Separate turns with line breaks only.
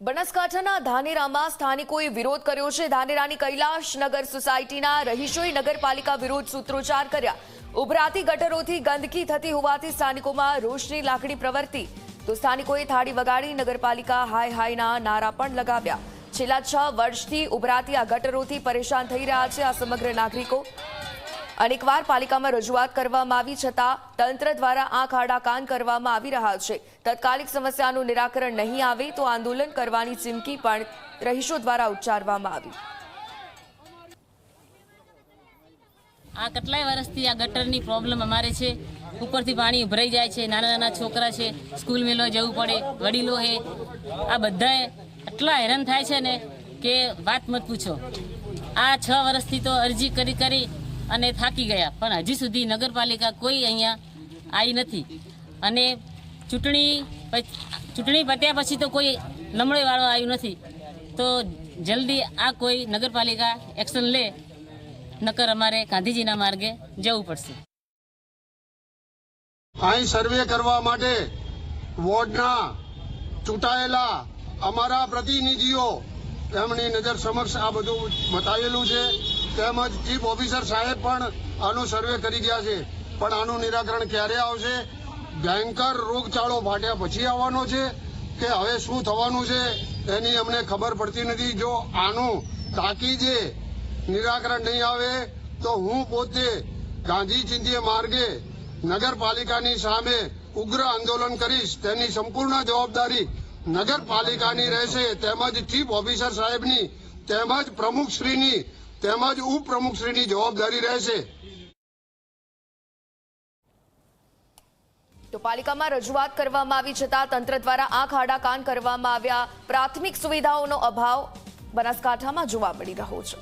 બનાસકાંઠાના ધાનેરામાં સ્થાનિકોએ વિરોધ કર્યો છે। ધાનેરાની કૈલાશનગર સોસાયટીના રહીશોએ નગરપાલિકા વિરોધ સૂત્રોચ્ચાર કર્યા। ઉભરાતી ગટરોથી ગંદકી થતી હોવાથી સ્થાનિકોમાં રોષની લાગણી પ્રવર્તી તો સ્થાનિકોએ થાળી વગાડી નગરપાલિકા હાય હાયના નારા પણ લગાવ્યા। છેલ્લા 6 વર્ષથી ઉભરાતી આ ગટરોથી પરેશાન થઈ રહ્યા છે આ સમગ્ર નાગરિકો। અનેકવાર પાલિકામાં રજૂઆત કરવામાં આવી છતાં તંત્ર દ્વારા આંખ આડા કાન કરવામાં આવી રહ્યા છે। તાત્કાલિક સમસ્યાનું નિરાકરણ નહીં આવે તો આંદોલન કરવાની ચીમકી પણ રહીશો દ્વારા ઉચ્ચારવામાં આવી।
આ કેટલાય વર્ષથી આ ગટરની પ્રોબ્લેમ અમારે છે। ઉપરથી પાણી ભરાઈ જાય છે, નાના નાના છોકરા છે, સ્કૂલ મેળવા જવું પડે, વડીલો છે, આ બધાએ એટલા હેરાન થાય છે ને કે વાત મત પૂછો। આ 6 વર્ષથી તો અરજી કરી અને થાકી ગયા, પણ હજી સુધી નગરપાલિકા કોઈ અહીંયા આવી નથી અને ચૂંટણી પત્યા પછી તો કોઈ લમડે વાળો આવ્યું નથી। તો જલ્દી આ કોઈ નગરપાલિકા એક્શન લે, નકર અમારે ગાંધીજીના માર્ગે જવું પડશે।
અહીં સર્વે કરવા માટે વોર્ડના ચૂંટાયેલા અમારા પ્રતિનિધિઓ તેમની નજર સમક્ષ આ બધું બતાવેલું છે। તેમજ ચીફ ઓફિસર સાહેબ પણ આનું સર્વે કરી ગયા છે, પણ આનું નિરાકરણ ક્યારે આવશે? ભયંકર રોગચાળો ફાટ્યા પછી આવવાનો છે કે હવે શું થવાનું છે એની અમને ખબર પડતી નથી। જો આનું તાકીદે નિરાકરણ નહીં આવે તો હું પોતે ગાંધી ચિંધ્ય માર્ગે નગરપાલિકાની સામે ઉગ્ર આંદોલન કરીશ। તેની સંપૂર્ણ જવાબદારી નગરપાલિકાની રહેશે, તેમજ ચીફ ઓફિસર સાહેબની, તેમજ પ્રમુખશ્રીની, તેમજ ઉપપ્રમુખશ્રીની જવાબદારી રહેશે।
તો પાલિકામાં રજૂઆત કરવામાં આવી છતાં તંત્ર દ્વારા આંખ આડા કાન કરવામાં આવ્યા। પ્રાથમિક સુવિધાઓનો અભાવ બનાસકાંઠામાં જોવા મળી રહ્યો છે।